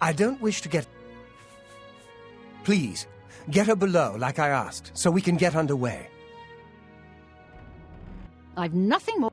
I don't wish to get... Please, get her below like I asked, so we can get underway. I've nothing more.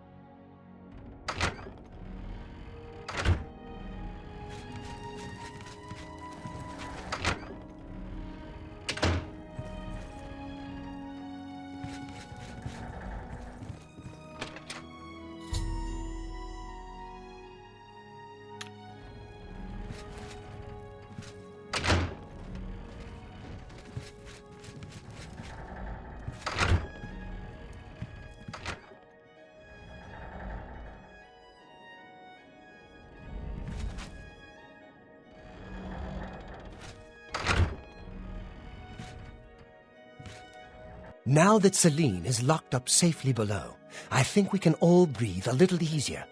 Now that Celine is locked up safely below, I think we can all breathe a little easier.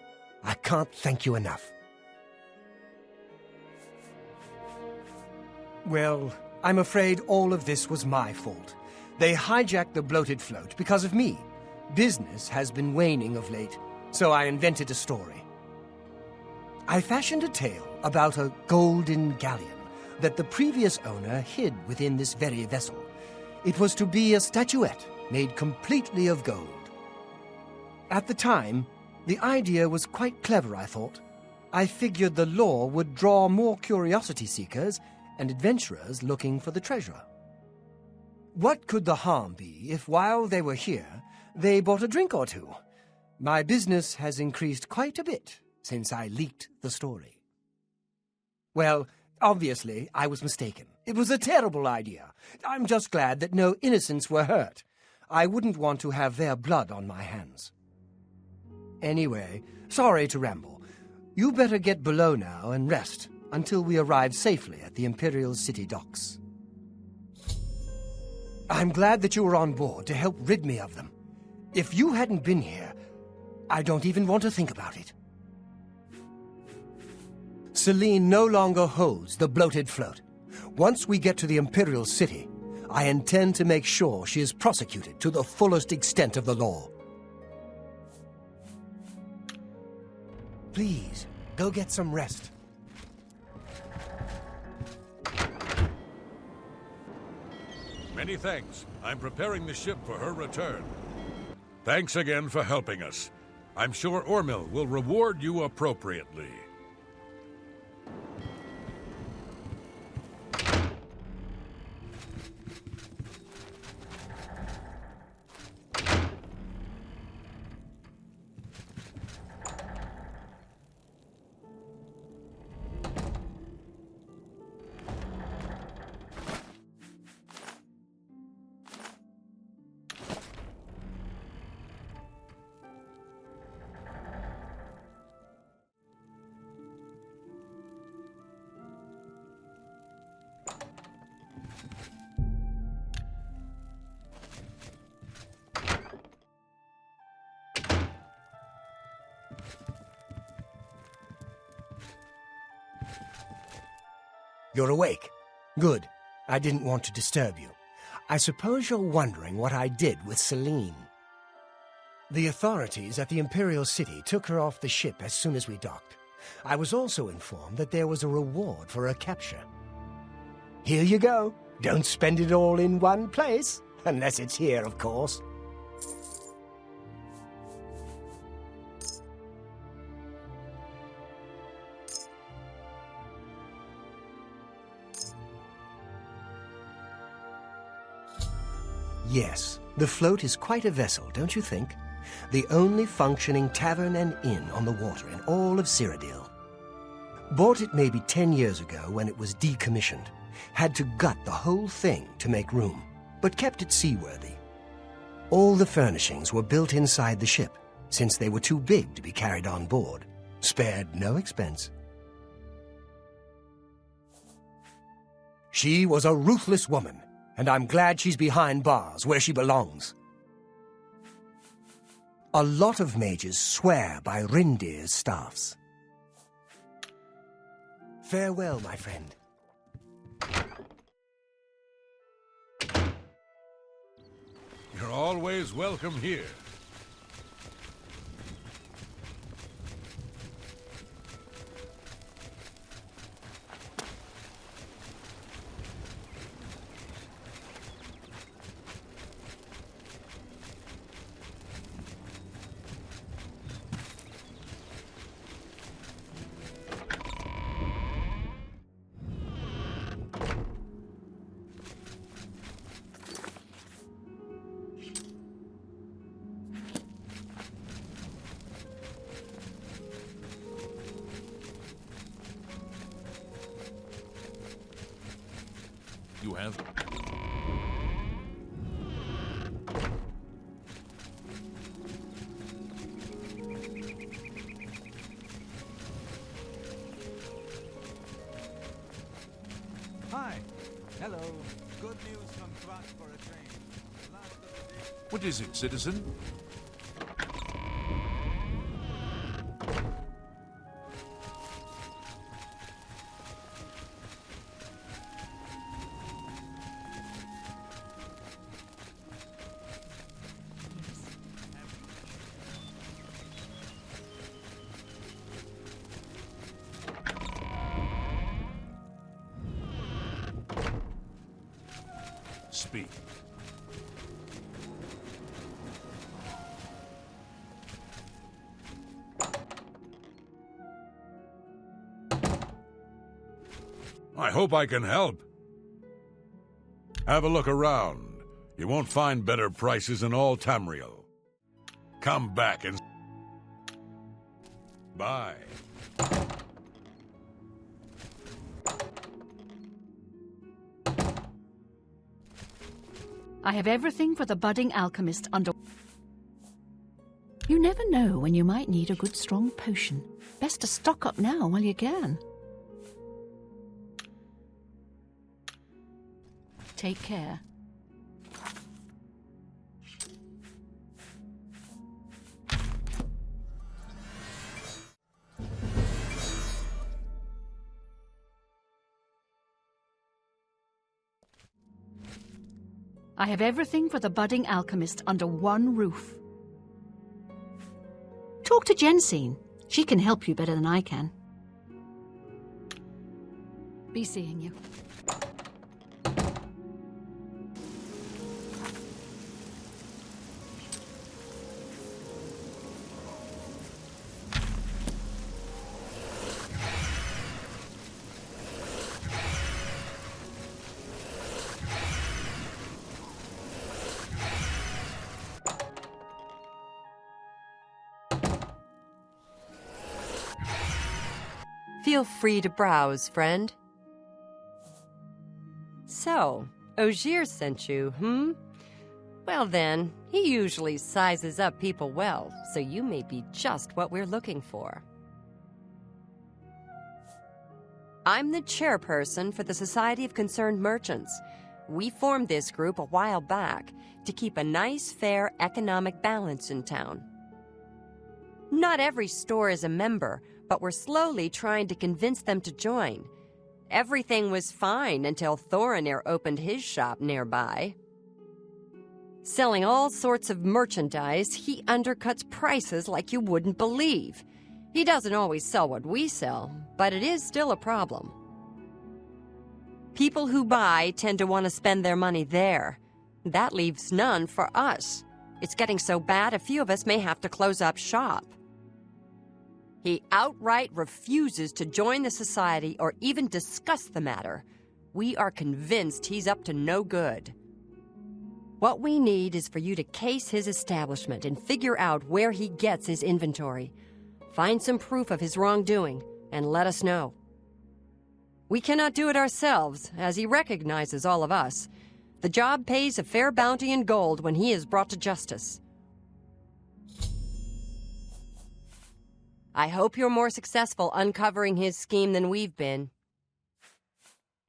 I can't thank you enough. Well, I'm afraid all of this was my fault. They hijacked the bloated float because of me. Business has been waning of late, so I invented a story. I fashioned a tale about a golden galleon that the previous owner hid within this very vessel. It was to be a statuette made completely of gold. At the time, the idea was quite clever, I thought. I figured the lore would draw more curiosity seekers and adventurers looking for the treasure. What could the harm be if while they were here, they bought a drink or two? My business has increased quite a bit since I leaked the story. Well, obviously, I was mistaken. It was a terrible idea. I'm just glad that no innocents were hurt. I wouldn't want to have their blood on my hands. Anyway, sorry to ramble. You better get below now and rest until we arrive safely at the Imperial City docks. I'm glad that you were on board to help rid me of them. If you hadn't been here, I don't even want to think about it. Celine no longer holds the bloated float. Once we get to the Imperial City, I intend to make sure she is prosecuted to the fullest extent of the law. Please, go get some rest. Many thanks. I'm preparing the ship for her return. Thanks again for helping us. I'm sure Ormil will reward you appropriately. You're awake. Good. I didn't want to disturb you. I suppose you're wondering what I did with Celine. The authorities at the Imperial City took her off the ship as soon as we docked. I was also informed that there was a reward for her capture. Here you go. Don't spend it all in one place. Unless it's here, of course. Yes, the float is quite a vessel, don't you think? The only functioning tavern and inn on the water in all of Cyrodiil. Bought it maybe 10 years ago when it was decommissioned. Had to gut the whole thing to make room, but kept it seaworthy. All the furnishings were built inside the ship, since they were too big to be carried on board. Spared no expense. She was a ruthless woman, and I'm glad she's behind bars where she belongs. A lot of mages swear by Rindir's staffs. Farewell, my friend. You're always welcome here. You have... Hi. Hello. Good news from Kvat for a train. The last of the day. What is it, citizen? Speak. I hope I can help. Have a look around. You won't find better prices in all Tamriel. Come back and... Bye. I have everything for the budding alchemist under... You never know when you might need a good strong potion. Best to stock up now while you can. Take care. I have everything for the budding alchemist under one roof. Talk to Jensine. She can help you better than I can. Be seeing you. Feel free to browse, friend. So, Ogier sent you, Well then, he usually sizes up people well, so you may be just what we're looking for. I'm the chairperson for the Society of Concerned Merchants. We formed this group a while back to keep a nice, fair economic balance in town. Not every store is a member, but we're slowly trying to convince them to join. Everything was fine until Thorinir opened his shop nearby. Selling all sorts of merchandise, he undercuts prices like you wouldn't believe. He doesn't always sell what we sell, but it is still a problem. People who buy tend to want to spend their money there. That leaves none for us. It's getting so bad a few of us may have to close up shop. He outright refuses to join the society or even discuss the matter. We are convinced he's up to no good. What we need is for you to case his establishment and figure out where he gets his inventory. Find some proof of his wrongdoing and let us know. We cannot do it ourselves, as he recognizes all of us. The job pays a fair bounty in gold when he is brought to justice. I hope you're more successful uncovering his scheme than we've been.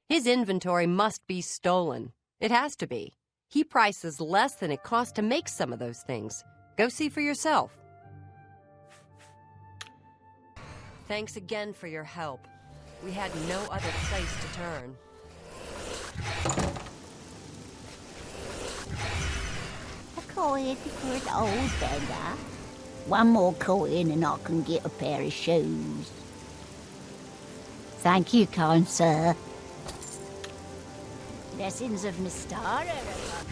His inventory must be stolen. It has to be. He prices less than it costs to make some of those things. Go see for yourself. Thanks again for your help. We had no other place to turn. A coin for an old beggar. One more coin and I can get a pair of shoes. Thank you, kind sir. Blessings of Mystara upon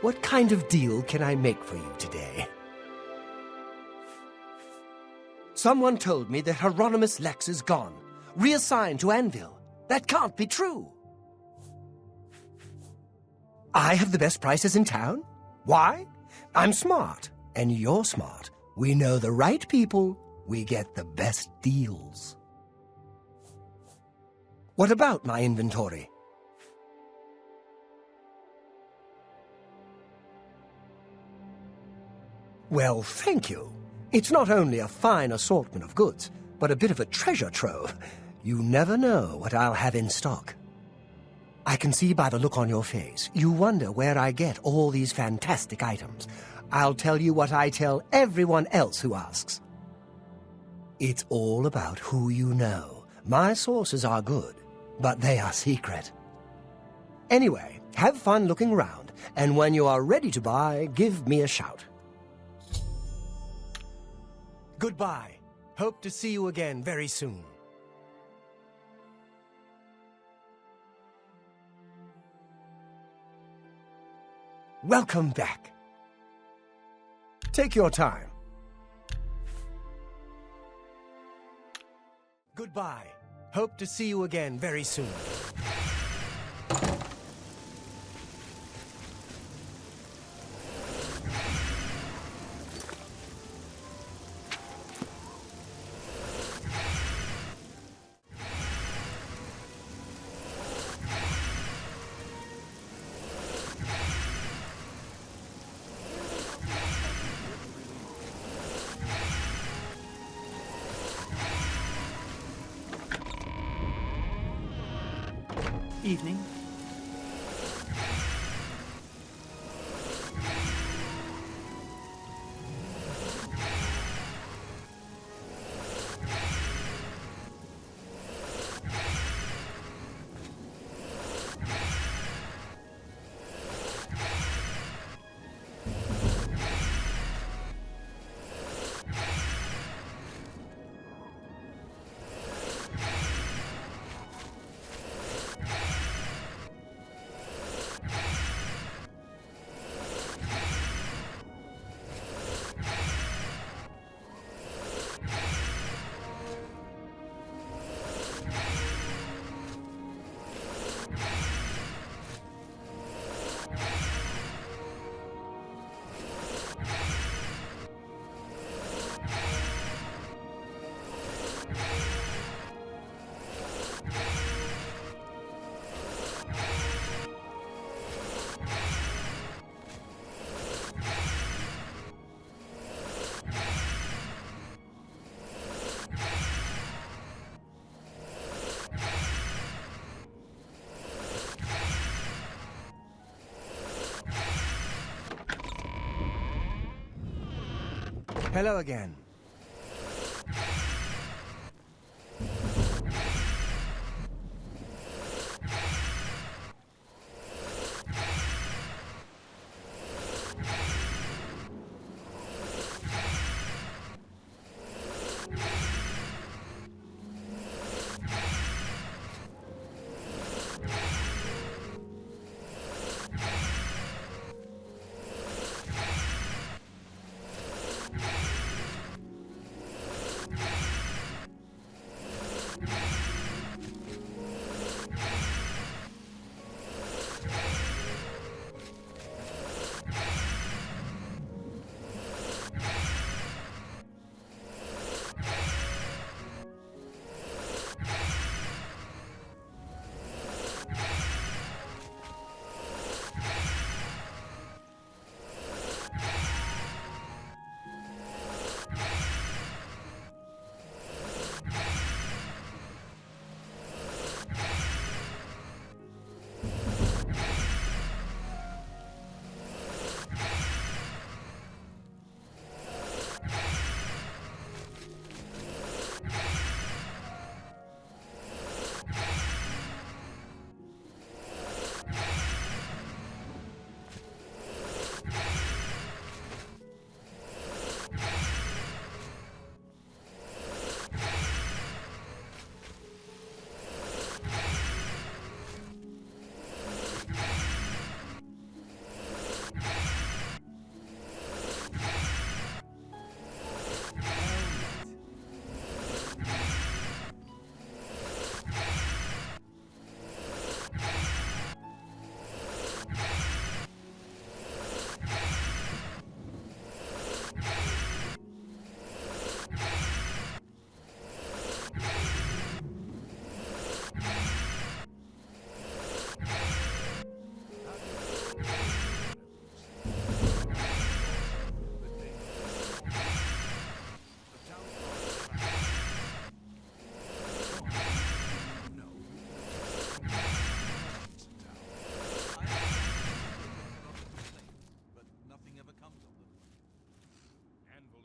What kind of deal can I make for you today? Someone told me that Hieronymus Lex is gone, reassigned to Anvil. That can't be true. I have the best prices in town? Why? I'm smart, and you're smart. We know the right people, we get the best deals. What about my inventory? Well, thank you. It's not only a fine assortment of goods, but a bit of a treasure trove. You never know what I'll have in stock. I can see by the look on your face, you wonder where I get all these fantastic items. I'll tell you what I tell everyone else who asks. It's all about who you know. My sources are good, but they are secret. Anyway, have fun looking around, and when you are ready to buy, give me a shout. Goodbye. Hope to see you again very soon. Welcome back. Take your time. Goodbye. Hope to see you again very soon. Evening. Hello again.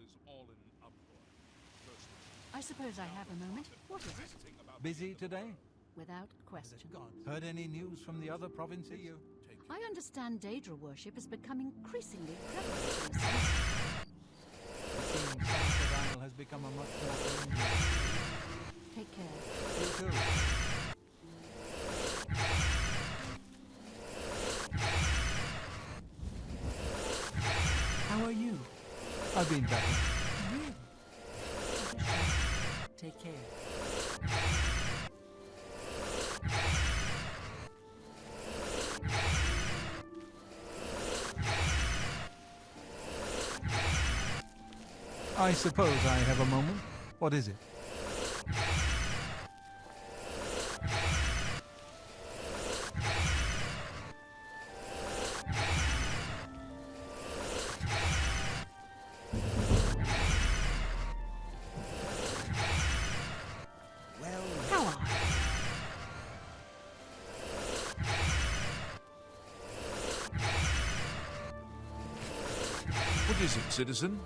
is all in an uproar. First, I suppose I have a moment. What is it? visiting about Busy today? Without question. Heard any news from the other provinces? I understand Daedra worship is becoming increasingly prevalent in the South. It seems Samsted Isle has become a much more dangerous. Take care. You too. How are you? I've been better. Really? Take care. I suppose I have a moment. What is it? How are you? What is it, citizen?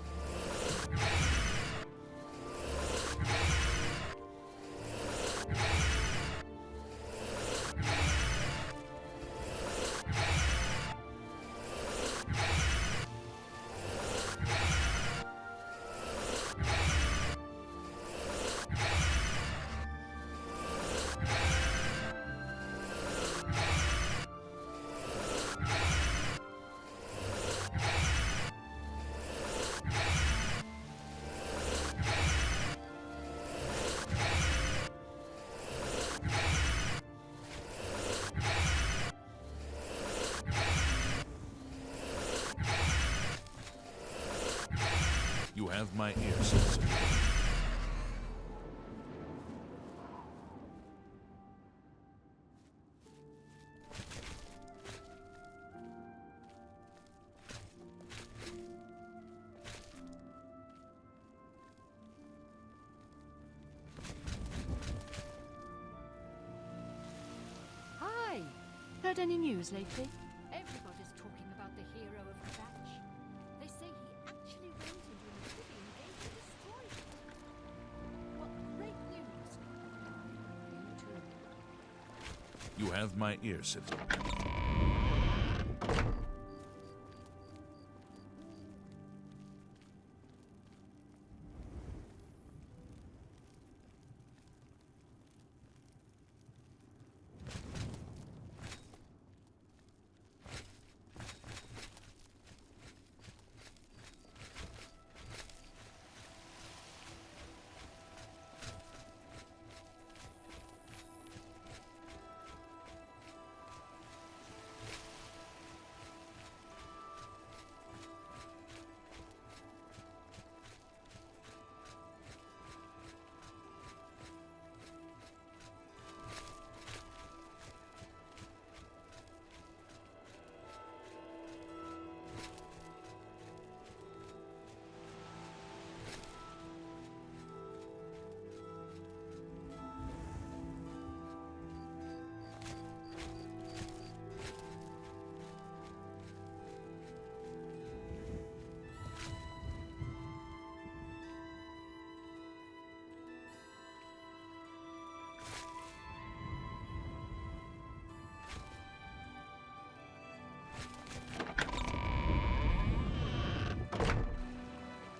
You have my ear, citizen. Hi. Heard any news lately? Everybody's talking about the hero of Cratch. They say he actually went into an Oblivion gate and destroyed it. What great news. You too. You have my ear, citizen.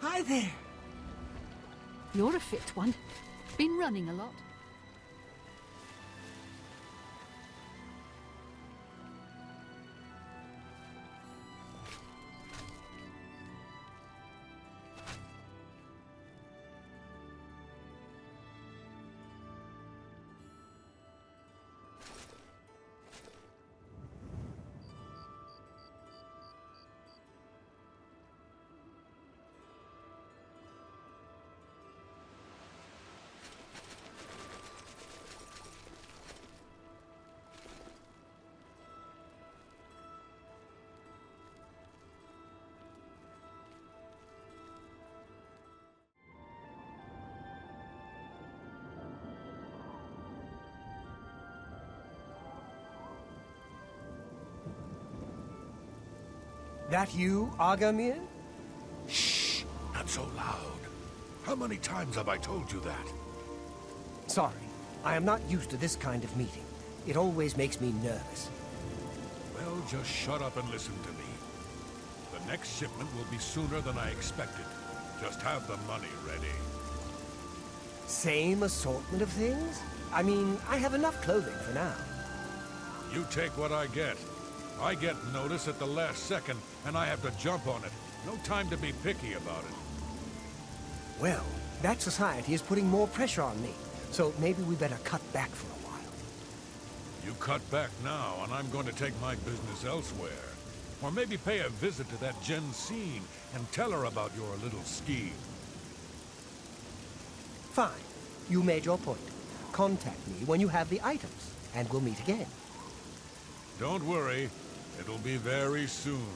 Hi there. You're a fit one. Been running a lot. That you, Agamir? Shh! Not Not so loud. How many times have I told you that? Sorry, I am not used to this kind of meeting. It always makes me nervous. Well, just shut up and listen to me. The next shipment will be sooner than I expected. Just have the money ready. Same assortment of things? I mean, I have enough clothing for now. You take what I get. I get notice at the last second, and I have to jump on it. No time to be picky about it. Well, that society is putting more pressure on me, so maybe we better cut back for a while. You cut back now, and I'm going to take my business elsewhere. Or maybe pay a visit to that Jensine and tell her about your little scheme. Fine. You made your point. Contact me when you have the items, and we'll meet again. Don't worry. It'll be very soon.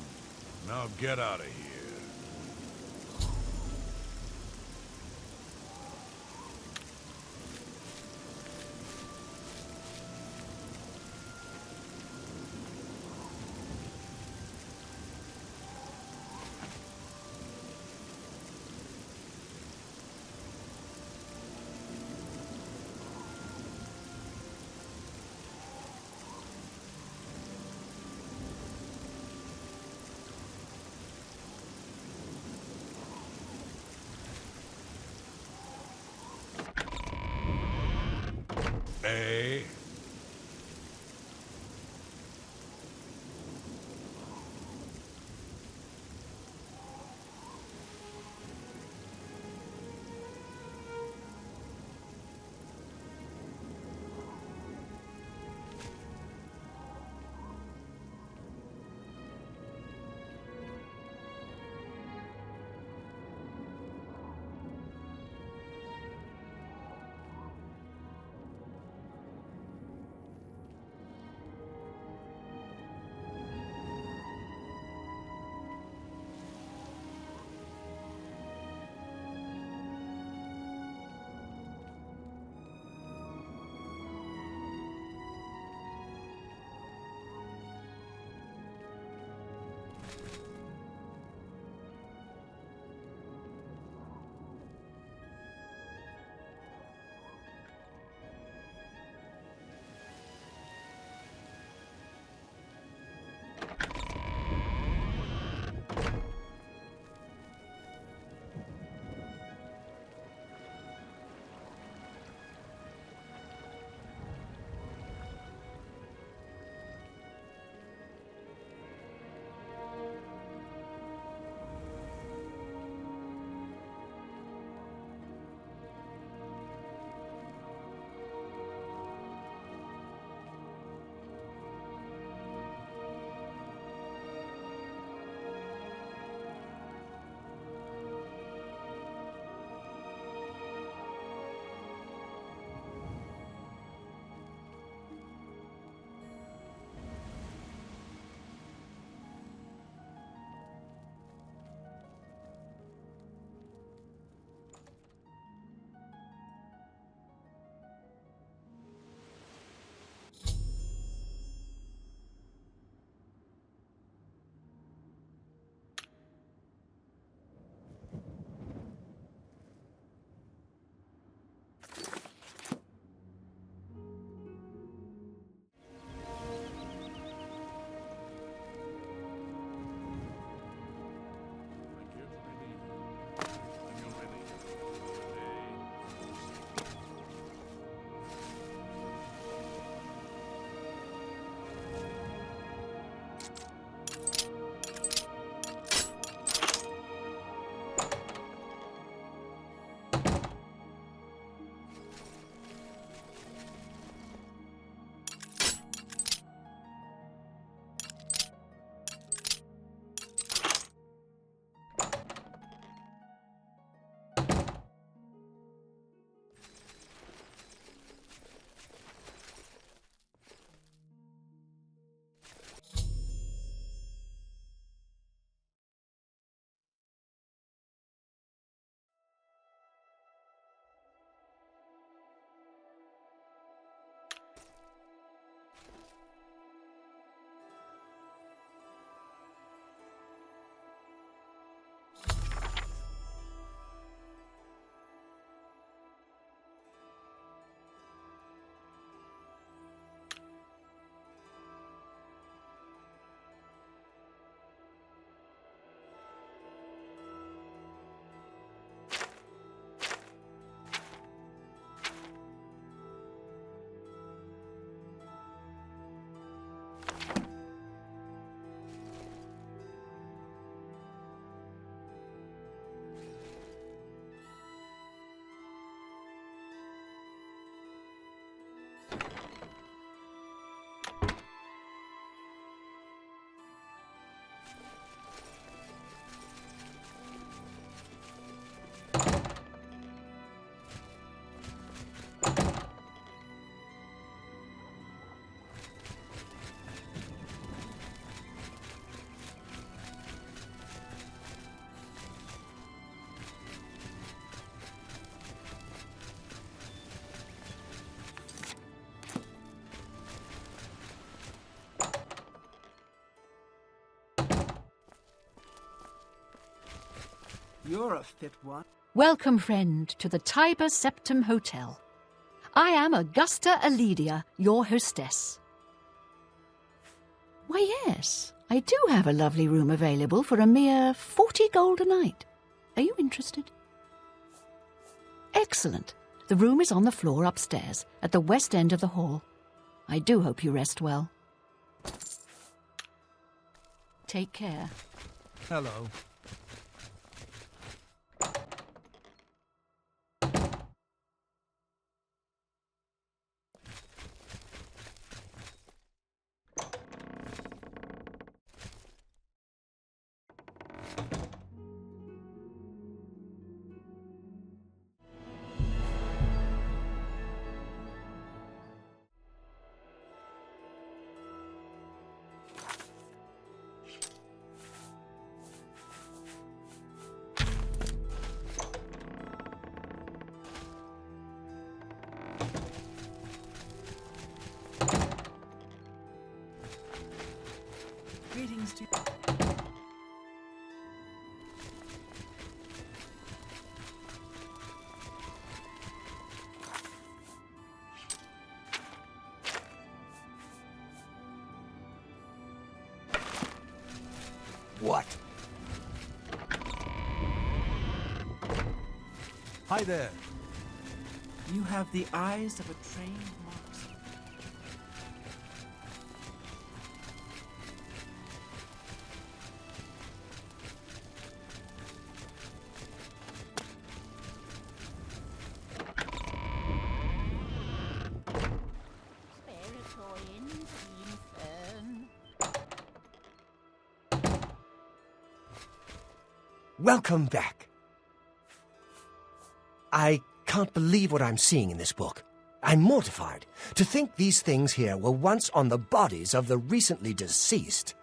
Now get out of here. Hey. You're a fit one. Welcome, friend, to the Tiber Septum Hotel. I am Augusta Aledia, your hostess. Why, yes, I do have a lovely room available for a mere 40 gold a night. Are you interested? Excellent. The room is on the floor upstairs, at the west end of the hall. I do hope you rest well. Take care. Hello. Greetings to What? Hi there. You have the eyes of a trained marksman. Spare a coin, green fern. Welcome back. I can't believe what I'm seeing in this book. I'm mortified to think these things here were once on the bodies of the recently deceased.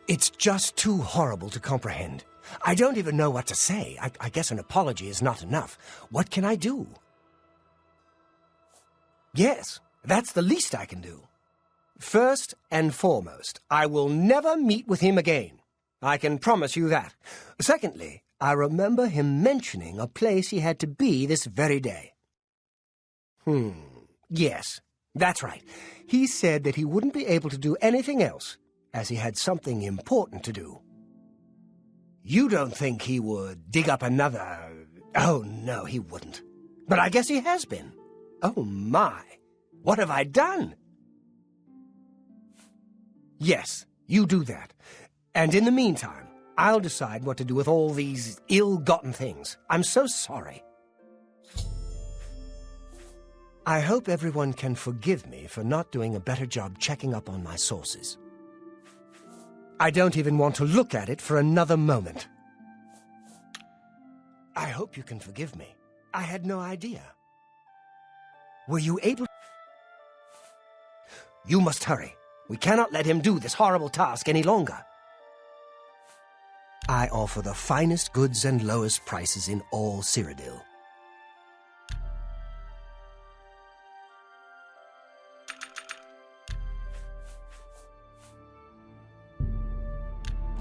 It's just too horrible to comprehend. I don't even know what to say. I guess an apology is not enough. What can I do? Yes, that's the least I can do. First and foremost, I will never meet with him again. I can promise you that. Secondly, I remember him mentioning a place he had to be this very day. Yes, that's right. He said that he wouldn't be able to do anything else, as he had something important to do. You don't think he would dig up another... Oh, no, he wouldn't. But I guess he has been. Oh, my. What have I done? Yes, you do that. And in the meantime, I'll decide what to do with all these ill-gotten things. I'm so sorry. I hope everyone can forgive me for not doing a better job checking up on my sources. I don't even want to look at it for another moment. I hope you can forgive me. I had no idea. Were you able... You must hurry. We cannot let him do this horrible task any longer. I offer the finest goods and lowest prices in all Cyrodiil.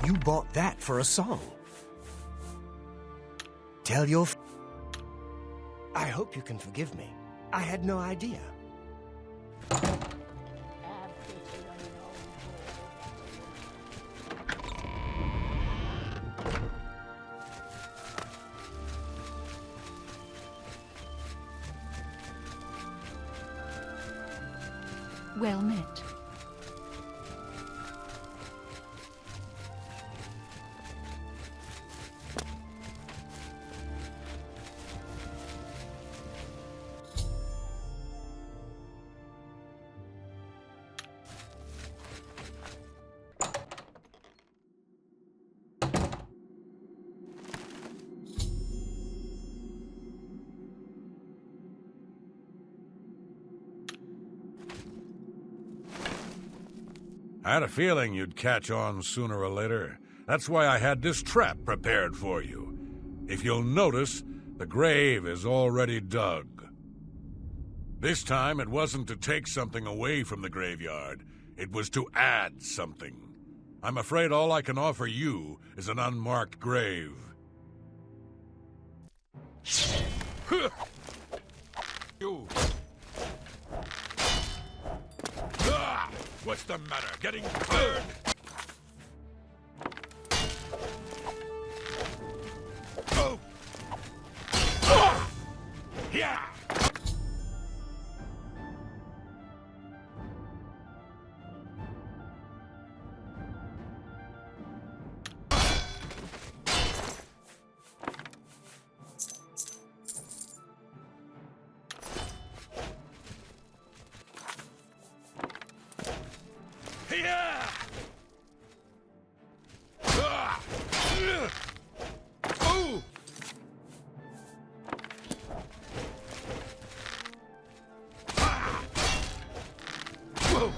You bought that for a song. Tell your... I hope you can forgive me. I had no idea. Well met. I had a feeling you'd catch on sooner or later. That's why I had this trap prepared for you. If you'll notice, the grave is already dug. This time, it wasn't to take something away from the graveyard. It was to add something. I'm afraid all I can offer you is an unmarked grave. You. What's the matter? Getting tired? Oh. Yeah. Yeah. Oh. Whoa.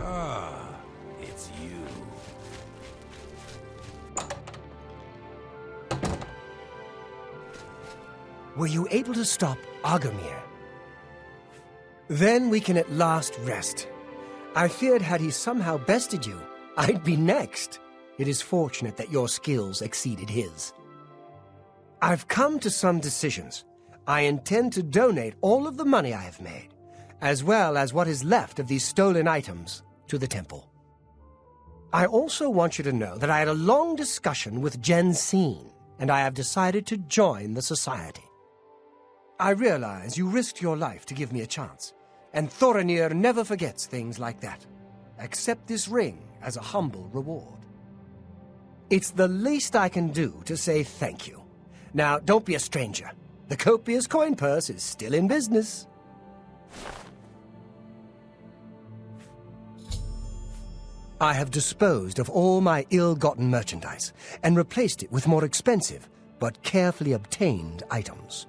Ah, it's you. Were you able to stop Agomir? Then we can at last rest. I feared had he somehow bested you, I'd be next. It is fortunate that your skills exceeded his. I've come to some decisions. I intend to donate all of the money I have made, as well as what is left of these stolen items, to the temple. I also want you to know that I had a long discussion with Jensine, and I have decided to join the society. I realize you risked your life to give me a chance, and Thorinir never forgets things like that. Accept this ring as a humble reward. It's the least I can do to say thank you. Now, don't be a stranger. The copious coin purse is still in business. I have disposed of all my ill-gotten merchandise and replaced it with more expensive but carefully obtained items.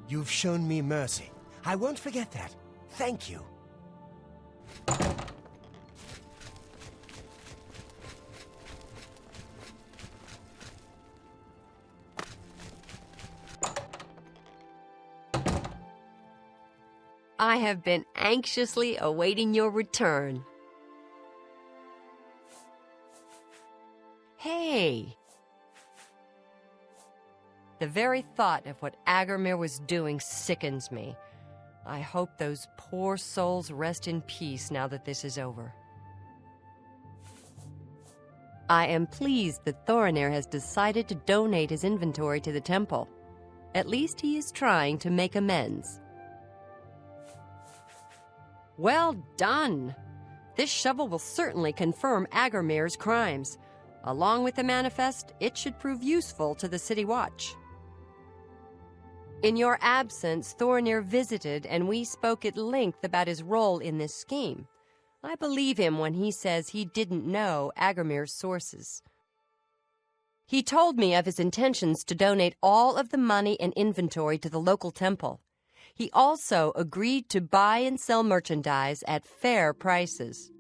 You've shown me mercy. I won't forget that. Thank you. I have been anxiously awaiting your return. Hey! The very thought of what Agomir was doing sickens me. I hope those poor souls rest in peace now that this is over. I am pleased that Thorinir has decided to donate his inventory to the temple. At least he is trying to make amends. Well done! This shovel will certainly confirm Agomir's crimes. Along with the manifest, it should prove useful to the City Watch. In your absence, Thorinir visited and we spoke at length about his role in this scheme. I believe him when he says he didn't know Agomir's sources. He told me of his intentions to donate all of the money and inventory to the local temple. He also agreed to buy and sell merchandise at fair prices.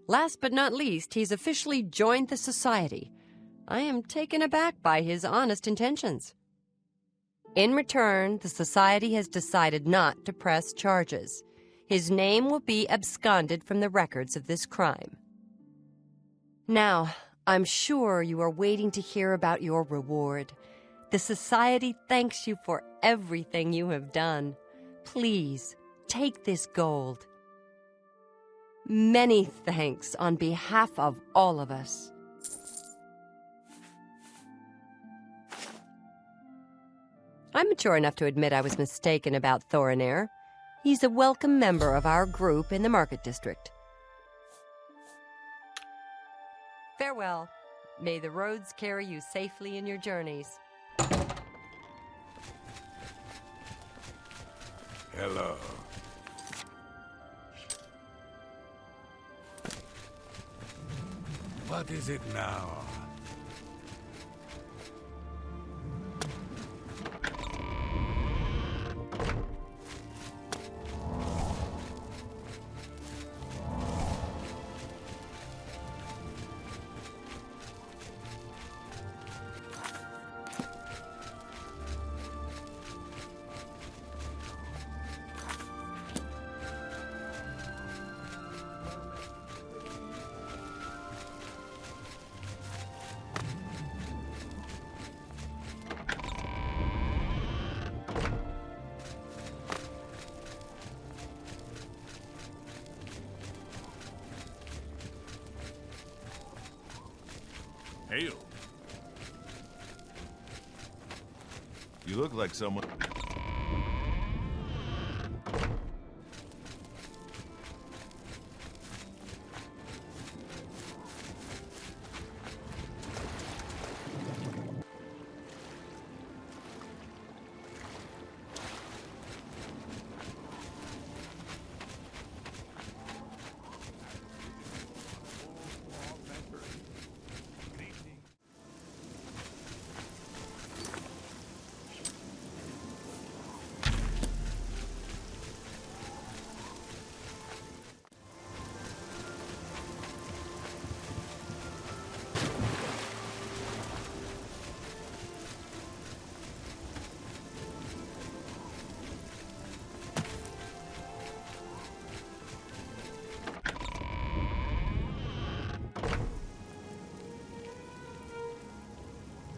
Last but not least, he's officially joined the society. I am taken aback by his honest intentions. In return, the Society has decided not to press charges. His name will be absconded from the records of this crime. Now, I'm sure you are waiting to hear about your reward. The Society thanks you for everything you have done. Please, take this gold. Many thanks on behalf of all of us. I'm mature enough to admit I was mistaken about Thorinair. He's a welcome member of our group in the Market District. Farewell. May the roads carry you safely in your journeys. Hello. What is it now? Hail. You look like someone.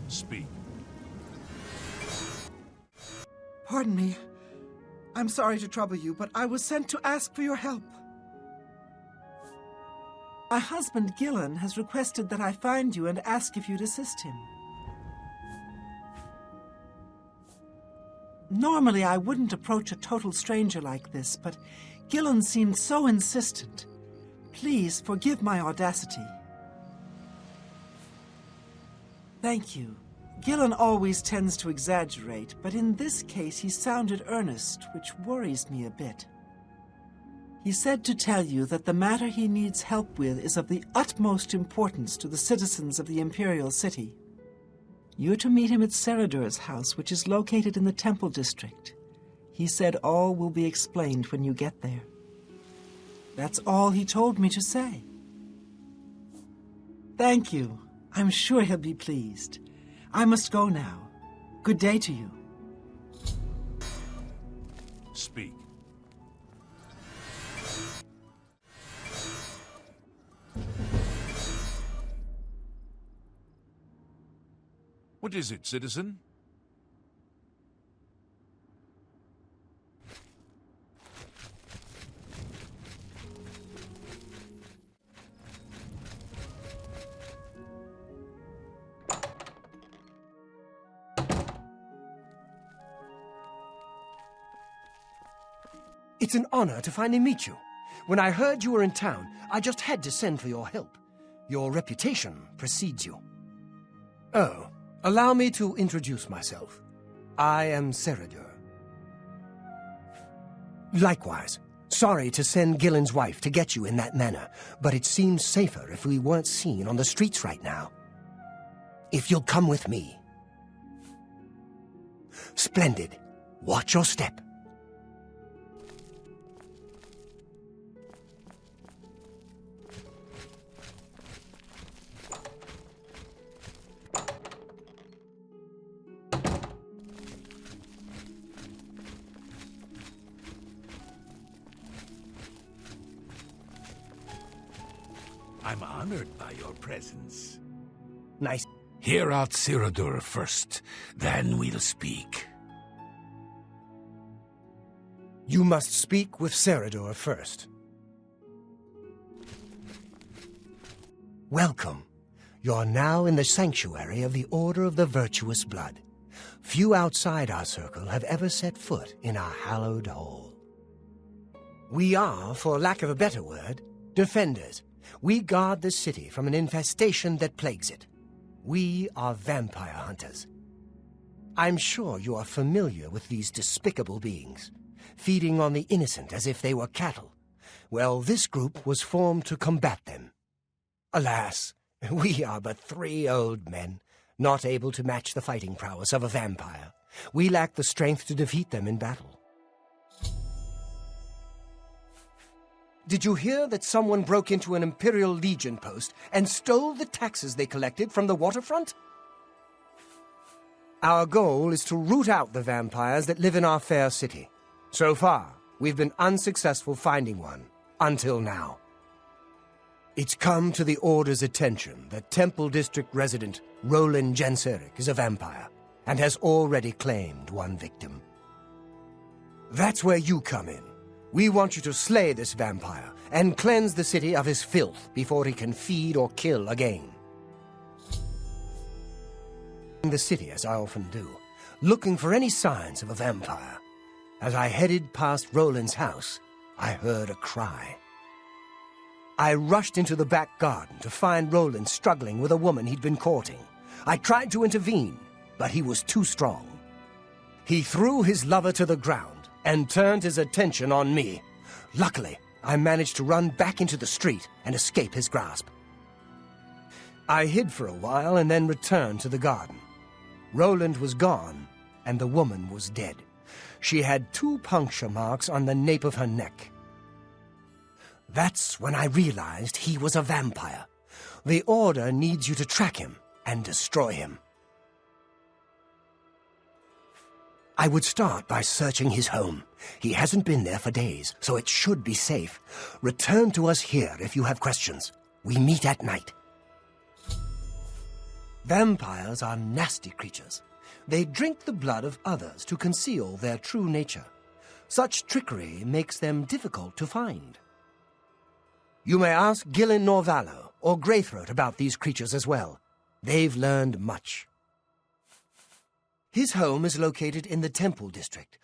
Speak. Pardon me. I'm sorry to trouble you, but I was sent to ask for your help. My husband, Gillen, has requested that I find you and ask if you'd assist him. Normally, I wouldn't approach a total stranger like this, but Gillen seemed so insistent. Please forgive my audacity. Thank you. Gillen always tends to exaggerate, but in this case he sounded earnest, which worries me a bit. He said to tell you that the matter he needs help with is of the utmost importance to the citizens of the Imperial City. You're to meet him at Seradur's house, which is located in the Temple District. He said all will be explained when you get there. That's all he told me to say. Thank you. I'm sure he'll be pleased. I must go now. Good day to you. Speak. What is it, citizen? It's an honor to finally meet you. When I heard you were in town, I just had to send for your help. Your reputation precedes you. Oh, allow me to introduce myself. I am Seradur. Likewise. Sorry to send Gillen's wife to get you in that manner, but it seems safer if we weren't seen on the streets right now. If you'll come with me. Splendid. Watch your step. I'm honored by your presence. Nice. Hear out Cyrodiil first, then we'll speak. You must speak with Cyrodiil first. Welcome. You're now in the sanctuary of the Order of the Virtuous Blood. Few outside our circle have ever set foot in our hallowed hall. We are, for lack of a better word, defenders. We guard the city from an infestation that plagues it. We are vampire hunters. I'm sure you are familiar with these despicable beings, feeding on the innocent as if they were cattle. Well, this group was formed to combat them. Alas, we are but 3 old men, not able to match the fighting prowess of a vampire. We lack the strength to defeat them in battle. Did you hear that someone broke into an Imperial Legion post and stole the taxes they collected from the waterfront? Our goal is to root out the vampires that live in our fair city. So far, we've been unsuccessful finding one, until now. It's come to the Order's attention that Temple District resident Roland Genseric is a vampire, and has already claimed one victim. That's where you come in. We want you to slay this vampire, and cleanse the city of his filth before he can feed or kill again. In the city, as I often do, looking for any signs of a vampire. As I headed past Roland's house, I heard a cry. I rushed into the back garden to find Roland struggling with a woman he'd been courting. I tried to intervene, but he was too strong. He threw his lover to the ground and turned his attention on me. Luckily, I managed to run back into the street and escape his grasp. I hid for a while and then returned to the garden. Roland was gone, and the woman was dead. She had 2 puncture marks on the nape of her neck. That's when I realized he was a vampire. The Order needs you to track him and destroy him. I would start by searching his home. He hasn't been there for days, so it should be safe. Return to us here if you have questions. We meet at night. Vampires are nasty creatures. They drink the blood of others to conceal their true nature. Such trickery makes them difficult to find. You may ask Gillen Norvallo or Greythroat about these creatures as well. They've learned much. His home is located in the Temple District,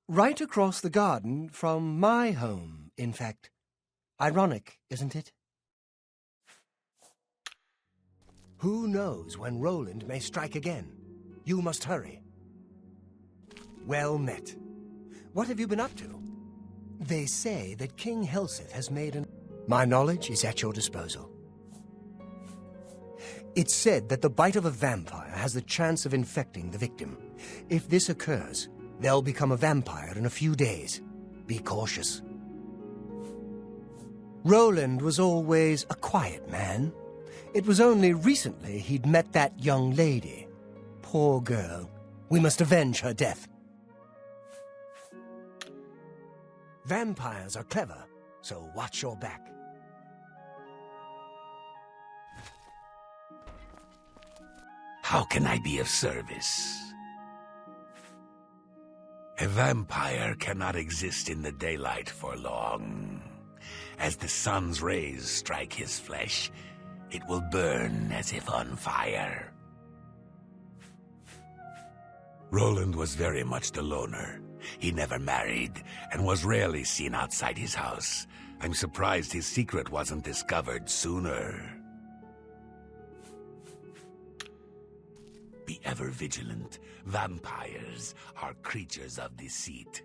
right across the garden from my home, in fact. Ironic, isn't it? Who knows when Roland may strike again? You must hurry. Well met. What have you been up to? They say that King Helseth has made an... My knowledge is at your disposal. It's said that the bite of a vampire has the chance of infecting the victim. If this occurs, they'll become a vampire in a few days. Be cautious. Roland was always a quiet man. It was only recently he'd met that young lady. Poor girl. We must avenge her death. Vampires are clever, so watch your back. How can I be of service? A vampire cannot exist in the daylight for long. As the sun's rays strike his flesh, it will burn as if on fire. Roland was very much the loner. He never married and was rarely seen outside his house. I'm surprised his secret wasn't discovered sooner. Be ever vigilant. Vampires are creatures of deceit.